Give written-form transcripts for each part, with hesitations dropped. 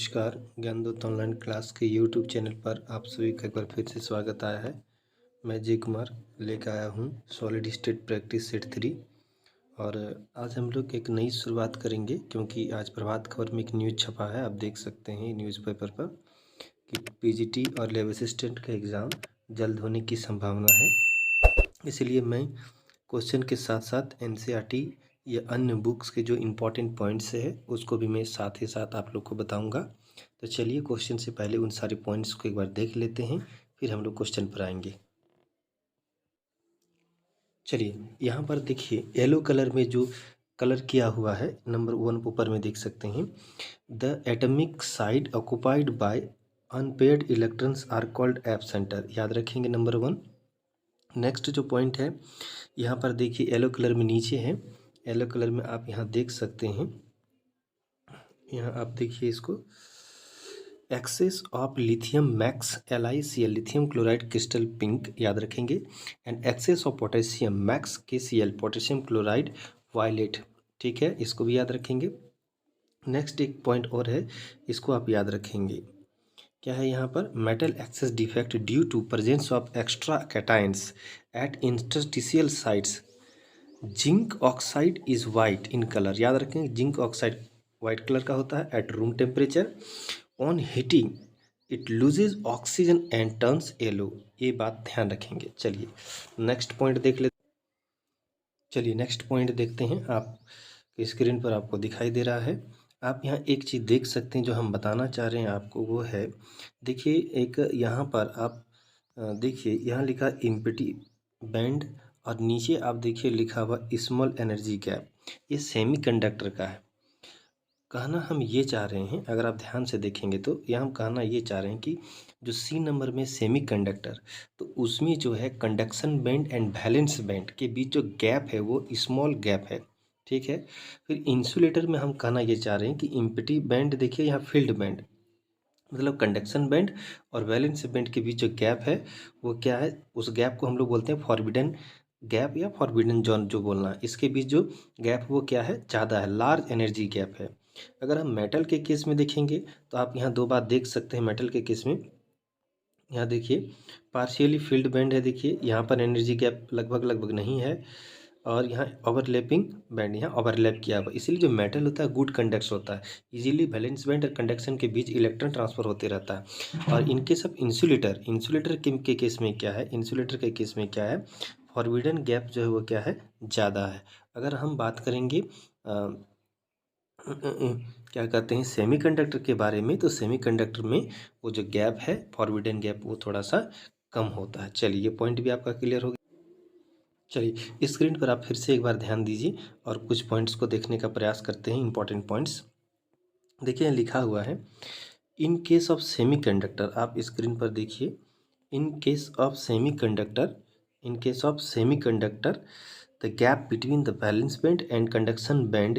नमस्कार। Gyandoot online class के YouTube channel पर आप सभी का एक बार फिर से स्वागत आया है। मैं जय कुमार लेकर आया हूँ सॉलिड स्टेट प्रैक्टिस सेट 3। और आज हम लोग एक नई शुरुआत करेंगे क्योंकि आज प्रभात खबर में एक न्यूज़ छपा है। आप देख सकते हैं न्यूज़पेपर पर कि पीजीटी और लैब असिस्टेंट का एग्ज़ाम जल्द होने की संभावना है। इसलिए मैं क्वेश्चन के साथ साथ एनसीईआरटी या अन्य बुक्स के जो इम्पोर्टेंट पॉइंट्स है उसको भी मैं साथ ही साथ आप लोग को बताऊंगा। तो चलिए क्वेश्चन से पहले उन सारे पॉइंट्स को एक बार देख लेते हैं, फिर हम लोग क्वेश्चन पर आएंगे। चलिए यहाँ पर देखिए येलो कलर में जो कलर किया हुआ है नंबर 1 ऊपर में देख सकते हैं। The atomic site occupied by unpaired electrons are called absenter. याद रखेंगे नंबर 1। नेक्स्ट जो पॉइंट है यहाँ पर देखिए येलो कलर में नीचे है, येलो कलर में आप यहाँ देख सकते हैं। यहाँ आप देखिए इसको, excess of lithium max LiCl lithium chloride crystal pink याद रखेंगे, and excess of potassium max KCl potassium chloride violet. ठीक है, इसको भी याद रखेंगे। नेक्स्ट एक पॉइंट और है, इसको आप याद रखेंगे। क्या है यहाँ पर, metal excess defect due to presence of extra cations at interstitial sites. Zinc oxide is white in colour. याद रखेंगे जिंक ऑक्साइड वाइट कलर का होता है at room temperature. On heating it loses oxygen and turns yellow. ये बात ध्यान रखेंगे। चलिए नेक्स्ट पॉइंट देख लेते। चलिए नेक्स्ट पॉइंट देखते हैं। आप स्क्रीन पर आपको दिखाई दे रहा है। आप यहाँ एक चीज़ देख सकते हैं जो हम बताना चाह रहे हैं आपको, वो है देखिए एक यहाँ पर आप देखिए यहाँ लिखा इम्पिटी बैंड और नीचे आप देखिए लिखा हुआ स्मॉल एनर्जी गैप। ये सेमीकंडक्टर का है। कहना हम ये चाह रहे हैं, अगर आप ध्यान से देखेंगे तो यहाँ हम कहना ये चाह रहे हैं कि जो सी नंबर में सेमीकंडक्टर, तो उसमें जो है conduction band and valence band के बीच जो गैप है वो स्मॉल गैप है। ठीक है। फिर इंसुलेटर में हम कहना ये चाह रहे हैं कि इम्पिटी बैंड देखिए यहाँ फील्ड बैंड, मतलब कंडक्शन बैंड और वैलेंस बैंड के बीच जो गैप है वो क्या है, उस गैप को हम लोग बोलते हैं फॉरबिडन गैप या फॉरबिडन जोन जो बोलना है। इसके बीच जो गैप वो क्या है, ज़्यादा है, लार्ज एनर्जी गैप है। अगर हम मेटल के केस में देखेंगे तो आप यहाँ दो बात देख सकते हैं। मेटल के केस में यहाँ देखिए पार्शियली फील्ड बैंड है, देखिए यहाँ पर एनर्जी गैप लगभग लगभग नहीं है, और यहाँ ओवरलैपिंग बैंड यहाँ ओवरलैप किया हुआ। इसीलिए जो मेटल होता है गुड कंडक्ट्स होता है, इजीली वैलेंस बैंड और कंडक्शन के बीच इलेक्ट्रॉन ट्रांसफर होते रहता है। और इनके सब इंसुलेटर के केस में क्या है, इंसुलेटर के केस में क्या है, फॉरबिडन गैप जो है वो क्या है, ज़्यादा है। अगर हम बात करेंगे क्या कहते हैं सेमीकंडक्टर के बारे में, तो सेमीकंडक्टर में वो जो गैप है फॉरबिडन गैप वो थोड़ा सा कम होता है। चलिए ये पॉइंट भी आपका क्लियर हो गया। चलिए स्क्रीन पर आप फिर से एक बार ध्यान दीजिए और कुछ पॉइंट्स को देखने का प्रयास करते हैं, इंपॉर्टेंट पॉइंट्स। देखिए लिखा हुआ है इन केस ऑफ सेमीकंडक्टर, आप स्क्रीन पर देखिए, in case of semiconductor, in case of semiconductor the gap between the valence band and conduction band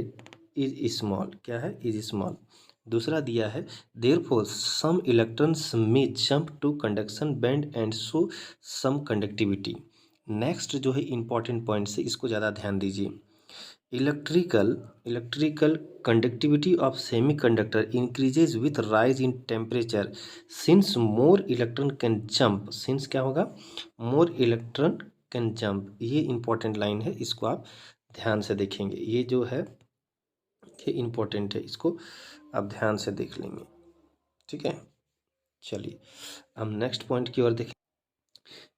is small. क्या है, इज स्मॉल। दूसरा दिया है therefore some electrons may jump to conduction band and show some conductivity. Next जो है important point से, इसको ज़्यादा ध्यान दीजिए। Electrical conductivity of semiconductor increases with rise in temperature since more electron can jump. Since क्या होगा, मोर इलेक्ट्रॉन कैन जंप। ये इंपॉर्टेंट लाइन है, इसको आप ध्यान से देखेंगे। ये जो है ये इंपॉर्टेंट है, इसको आप ध्यान से देख लेंगे। ठीक है। चलिए हम नेक्स्ट पॉइंट की ओर देखें।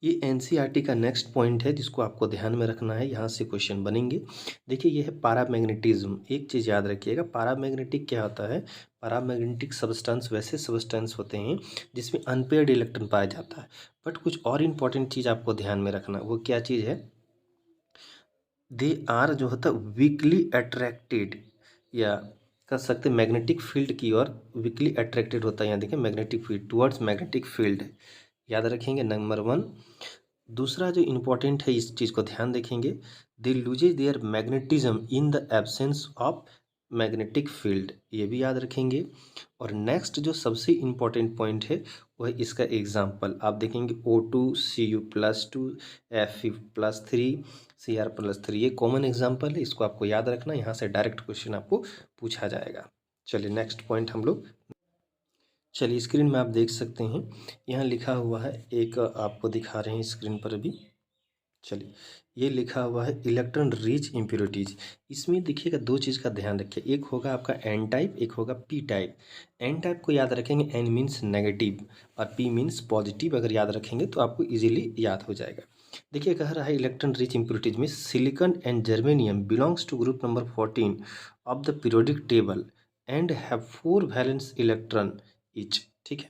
ये एनसीईआरटी का नेक्स्ट पॉइंट है जिसको आपको ध्यान में रखना है, यहाँ से क्वेश्चन बनेंगे। देखिए ये है पैरामैग्नेटिज्म। एक चीज़ याद रखिएगा, पैरामैग्नेटिक क्या होता है, पैरामैग्नेटिक सबस्टेंस वैसे सबस्टेंस होते हैं जिसमें अनपेयर्ड इलेक्ट्रॉन पाया जाता है। बट कुछ और इंपॉर्टेंट चीज़ आपको ध्यान में रखना, वो क्या चीज़ है, दे आर जो होता है वीकली अट्रैक्टेड, या कर सकते मैग्नेटिक फील्ड की ओर वीकली अट्रैक्टेड होता है। यहाँ देखिए magnetic field towards magnetic field, याद रखेंगे नंबर 1। दूसरा जो इम्पोर्टेंट है, इस चीज़ को ध्यान देखेंगे, they loses their magnetism in the absence of magnetic field, ये भी याद रखेंगे। और नेक्स्ट जो सबसे इम्पोर्टेंट पॉइंट है वो है इसका एग्जाम्पल। आप देखेंगे O2 Cu+2 Fe+3 Cr+3, ये कॉमन एग्जाम्पल है, इसको आपको याद रखना, यहाँ से डायरेक्ट क्वेश्चन आपको पूछा जाएगा। चलिए नेक्स्ट पॉइंट हम लोग, चलिए स्क्रीन में आप देख सकते हैं, यहाँ लिखा हुआ है, एक आपको दिखा रहे हैं स्क्रीन पर अभी। चलिए ये लिखा हुआ है इलेक्ट्रॉन रिच इम्प्योरिटीज। इसमें देखिएगा दो चीज़ का ध्यान रखिए, एक होगा आपका एन टाइप, एक होगा पी टाइप। एन टाइप को याद रखेंगे, एन मीन्स नेगेटिव और पी मीन्स पॉजिटिव, अगर याद रखेंगे तो आपको इजीली याद हो जाएगा। देखिए कह रहा है इलेक्ट्रॉन रिच इम्प्योरिटीज में silicon and germanium belongs to group number 14 of the periodic table and have 4 valence electron each. ठीक है,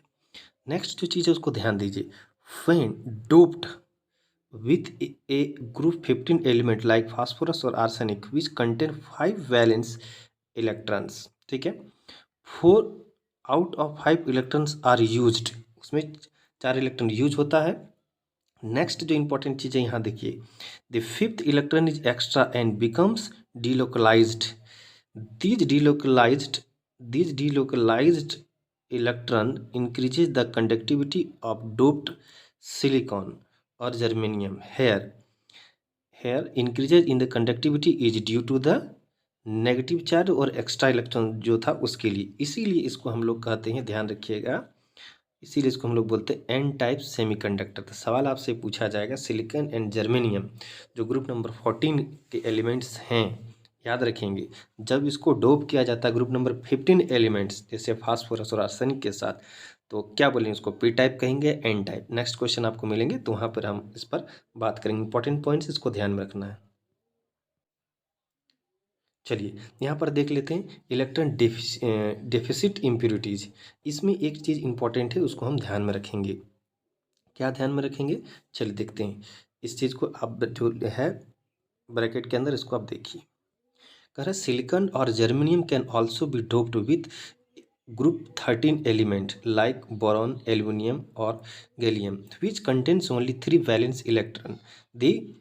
नेक्स्ट जो चीज़ है उसको ध्यान दीजिए, when doped with a group 15 element like phosphorus or arsenic which contain 5 valence electrons। ठीक है, 4 out of 5 electrons are used, उसमें 4 इलेक्ट्रॉन यूज होता है। नेक्स्ट जो इंपॉर्टेंट चीज़ है यहाँ देखिए, the fifth electron is extra and becomes delocalised. these delocalized these delocalized electron increases the conductivity of doped silicon or germanium। here increases in the conductivity is due to the negative charge और extra electron जो था उसके लिए, इसीलिए इसको हम लोग कहते हैं, ध्यान रखिएगा, इसीलिए इसको हम लोग बोलते हैं एन टाइप सेमीकंडक्टर। तो सवाल आपसे पूछा जाएगा सिलिकॉन एंड जर्मेनियम जो ग्रुप नंबर 14 के एलिमेंट्स हैं, याद रखेंगे जब इसको डोप किया जाता है ग्रुप नंबर 15 एलिमेंट्स जैसे फास्फोरस और आर्सेनिक के साथ, तो क्या बोलेंगे उसको, पी टाइप कहेंगे, एन टाइप। नेक्स्ट क्वेश्चन आपको मिलेंगे तो वहाँ पर हम इस पर बात करेंगे, इंपॉर्टेंट पॉइंट्स इसको ध्यान में रखना है। चलिए यहाँ पर देख लेते हैं इलेक्ट्रॉन डेफिसिट इम्प्योरिटीज। इसमें एक चीज़ इंपॉर्टेंट है, उसको हम ध्यान में रखेंगे। क्या ध्यान में रखेंगे, चलिए देखते हैं इस चीज़ को। आप जो है ब्रैकेट के अंदर इसको आप देखिए, कह रहा है सिलिकॉन और germanium can also be doped with group 13 element like boron, aluminium और gallium which contains only 3 valence electron. The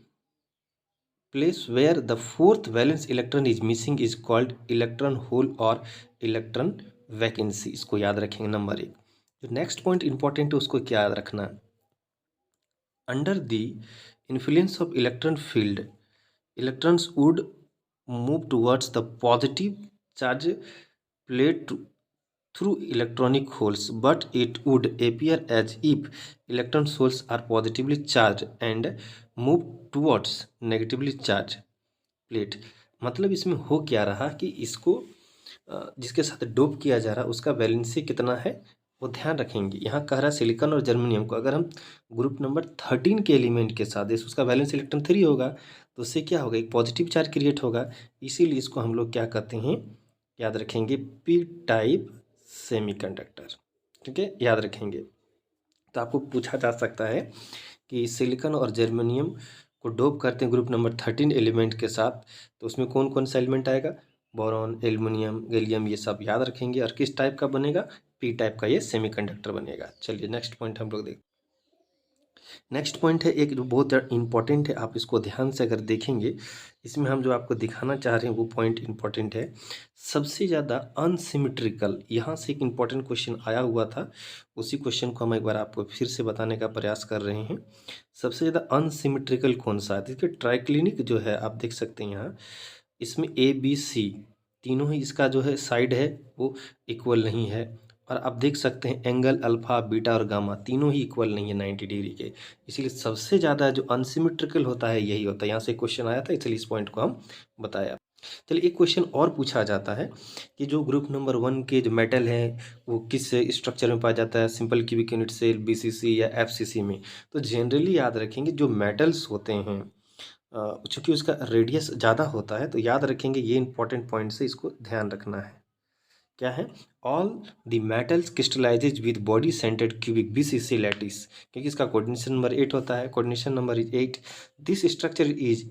place where the fourth valence electron is missing is called electron hole और electron vacancy। इसको याद रखेंगे number 1। जो next point important है उसको क्या याद रखना है, under the influence of electron filled electrons would move towards the positive charge plate through electronic holes, but it would appear as if electron holes are positively charged and move towards negatively charged plate। मतलब इसमें हो क्या रहा कि इसको जिसके साथ dope किया जा रहा है उसका वैलेंसी कितना है वो ध्यान रखेंगे। यहाँ कह रहा है सिलिकॉन और जर्मेनियम को अगर हम ग्रुप नंबर 13 के एलिमेंट के साथ जैसे उसका वैलेंस इलेक्ट्रॉन 3 होगा तो उससे क्या होगा, एक पॉजिटिव चार्ज क्रिएट होगा, इसीलिए इसको हम लोग क्या कहते हैं, याद रखेंगे पी टाइप सेमीकंडक्टर। ठीक है, याद रखेंगे। तो आपको पूछा जा सकता है कि सिलिकॉन और जर्मेनियम को डोप करते हैं ग्रुप नंबर 13 एलिमेंट के साथ, तो उसमें कौन कौन सा एलिमेंट आएगा, बोरॉन, एल्युमिनियम, गैलियम, ये सब याद रखेंगे। और किस टाइप का बनेगा, पी टाइप का ये सेमीकंडक्टर बनेगा। चलिए नेक्स्ट पॉइंट हम लोग देखते, नेक्स्ट पॉइंट है एक जो बहुत इंपॉर्टेंट है, आप इसको ध्यान से अगर देखेंगे, इसमें हम जो आपको दिखाना चाह रहे हैं वो पॉइंट इंपॉर्टेंट है। सबसे ज़्यादा अनसिमेट्रिकल, यहाँ से एक इम्पॉर्टेंट क्वेश्चन आया हुआ था, उसी क्वेश्चन को हम एक बार आपको फिर से बताने का प्रयास कर रहे हैं। सबसे ज़्यादा अनसिमेट्रिकल कौन सा है, देखिए ट्राइक्लिनिक जो है आप देख सकते हैं यहाँ, इसमें ए बी सी तीनों ही इसका जो है साइड है वो इक्वल नहीं है। और आप देख सकते हैं एंगल अल्फा, बीटा और गामा तीनों ही इक्वल नहीं है 90 डिग्री के, इसीलिए सबसे ज़्यादा जो अनसिमेट्रिकल होता है यही होता है। यहाँ से क्वेश्चन आया था इसलिए इस पॉइंट को हम बताया। चलिए एक क्वेश्चन और पूछा जाता है कि जो ग्रुप नंबर 1 के जो मेटल हैं वो किस स्ट्रक्चर में पाया जाता है, simple cubic unit cell, BCC या एफसीसी में। तो जनरली याद रखेंगे जो मेटल्स होते हैं चूँकि उसका रेडियस ज़्यादा होता है, तो याद रखेंगे ये इंपॉर्टेंट पॉइंट से इसको ध्यान रखना है। क्या है, all the metals crystallizes with body centered cubic BCC lattice, क्योंकि इसका कोऑर्डिनेशन नंबर 8 होता है, coordination number is 8। This structure is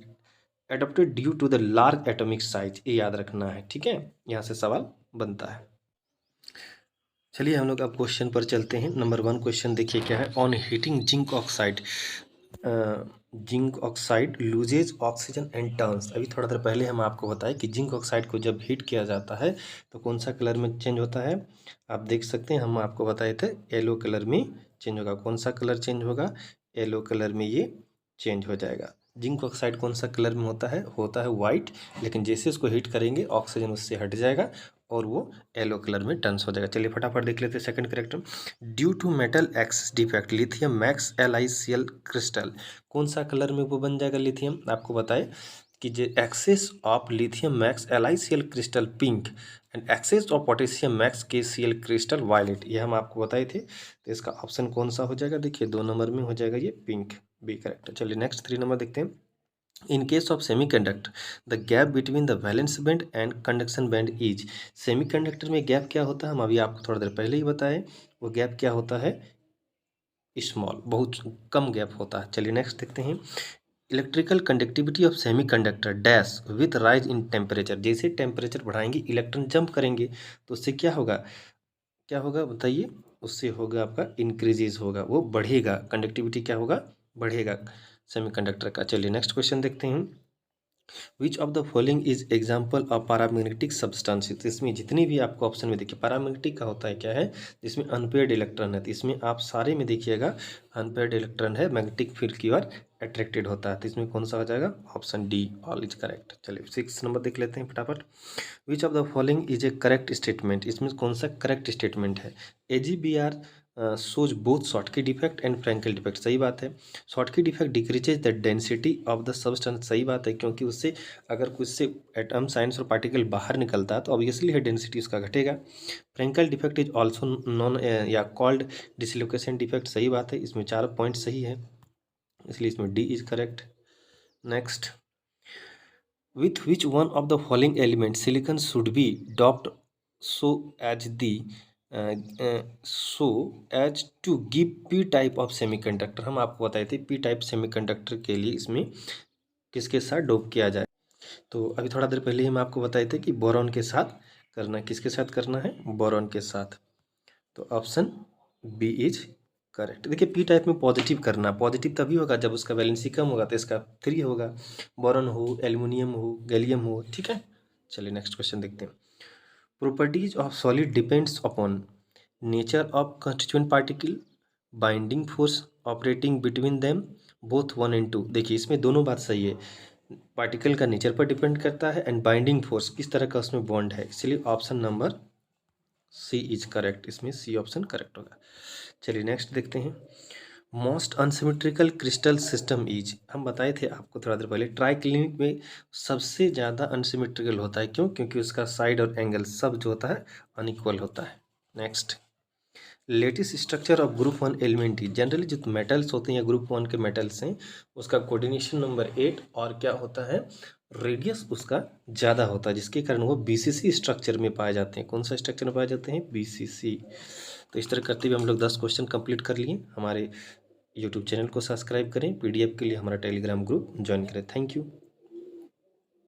adopted due to the large atomic size, ये याद रखना है। ठीक है, यहाँ से सवाल बनता है। चलिए हम लोग अब क्वेश्चन पर चलते हैं। नंबर 1 क्वेश्चन देखिए क्या है, on heating zinc oxide zinc oxide loses oxygen and turns. अभी थोड़ा देर पहले हम आपको बताएं कि जिंक ऑक्साइड को जब हीट किया जाता है तो कौन सा कलर में चेंज होता है, आप देख सकते हैं हम आपको बताए थे येलो कलर में चेंज होगा। कौन सा कलर चेंज होगा, येलो कलर में ये चेंज हो जाएगा। जिंक ऑक्साइड कौन सा कलर में होता है वाइट, लेकिन जैसे उसको हीट करेंगे ऑक्सीजन उससे हट जाएगा और वो येलो कलर में टर्न्स हो जाएगा। चलिए फटाफट देख लेते हैं second character. Due to metal excess defect lithium max LiCl crystal, कौन सा कलर में वो बन जाएगा लिथियम, आपको बताए कि जो excess of lithium max LiCl crystal pink and excess of potassium max KCl crystal violet, ये हम आपको बताए थे। तो इसका ऑप्शन कौन सा हो जाएगा, देखिए 2 नंबर में हो जाएगा ये पिंक, बी करेक्ट। चलिए नेक्स्ट 3 नंबर देखते हैं। In case of semiconductor, the gap between the valence band and conduction band is, semiconductor में गैप क्या होता है, हम अभी आपको थोड़ा देर पहले ही बताए, वो गैप क्या होता है, स्मॉल, बहुत कम गैप होता है। चलिए नेक्स्ट देखते हैं। Electrical conductivity of semiconductor dash with rise in temperature, जैसे टेम्परेचर बढ़ाएंगे इलेक्ट्रॉन जंप करेंगे तो उससे क्या होगा, क्या होगा बताइए, उससे होगा आपका इंक्रीजेज होगा, वो बढ़ेगा, कंडक्टिविटी क्या होगा, बढ़ेगा सेमीकंडक्टर का। चलिए नेक्स्ट क्वेश्चन देखते हैं। विच of the following is example of paramagnetic substances, इसमें जितनी भी आपको ऑप्शन में देखिए, पैरामैग्नेटिक का होता है क्या है, जिसमें अनपेयर्ड इलेक्ट्रॉन है, तो इसमें आप सारे में देखिएगा अनपेयर्ड इलेक्ट्रॉन है, मैग्नेटिक फील्ड की ओर अट्रैक्टेड होता है, तो इसमें कौन सा हो जाएगा, option D all is correct. चलिए 6 नंबर देख लेते हैं फटाफट। Which of the following is a correct statement, इसमें कौन सा करेक्ट स्टेटमेंट है। AGBR shows both Schottky defect and Frenkel defect, सही बात है। Schottky defect decreases the density of the substance, सही बात है, क्योंकि उससे अगर कुछ से एटम साइंस और पार्टिकल बाहर निकलता है तो ऑब्वियसली है डेंसिटी उसका घटेगा। Frenkel defect is also known या कॉल्ड डिसलोकेशन डिफेक्ट, सही बात है, इसमें 4 पॉइंट सही है, इसलिए इसमें D is correct. Next, with which one of the following elements silicon should be doped so as the so as to give p type of semiconductor, हम आपको बताए थे p टाइप सेमीकंडक्टर के लिए इसमें किसके साथ डोप किया जाए, तो अभी थोड़ा देर पहले हम आपको बताए थे कि बोरॉन के साथ करना है, किसके साथ करना है, बोरॉन के साथ, तो ऑप्शन बी इज करेक्ट। देखिए पी टाइप में पॉजिटिव करना, पॉजिटिव तभी होगा जब उसका वैलेंसी कम होगा, तो इसका 3 होगा, बोरॉन हो, एल्युमिनियम हो, गैलियम हो, ठीक है। चलिए नेक्स्ट क्वेश्चन देखते हैं। Properties of solid depends upon nature of constituent particle, binding force operating between them, both 1 and 2, देखिए इसमें दोनों बात सही है, पार्टिकल का नेचर पर डिपेंड करता है एंड बाइंडिंग फोर्स किस तरह का उसमें बॉन्ड है, इसलिए option number C is correct, इसमें सी ऑप्शन करेक्ट होगा। चलिए नेक्स्ट देखते हैं। Most unsymmetrical crystal system is, हम बताए थे आपको थोड़ा देर पहले, ट्राइक्लिनिक में सबसे ज़्यादा अनसिमेट्रिकल होता है, क्यों, क्योंकि उसका साइड और एंगल सब जो होता है अनइक्वल होता है। Next, latest structure of group 1 element is, generally जो मेटल्स होते हैं या ग्रुप 1 के मेटल्स हैं उसका कोऑर्डिनेशन नंबर 8 और क्या होता है, रेडियस उसका ज़्यादा होता है, जिसके कारण वो BCC स्ट्रक्चर में पाए जाते हैं। कौन सा स्ट्रक्चर में पाए जाते हैं, BCC। तो इस तरह करते हुए हम लोग 10 क्वेश्चन कंप्लीट कर लिए। हमारे यूट्यूब चैनल को सब्सक्राइब करें, PDF के लिए हमारा टेलीग्राम ग्रुप ज्वाइन करें। Thank you.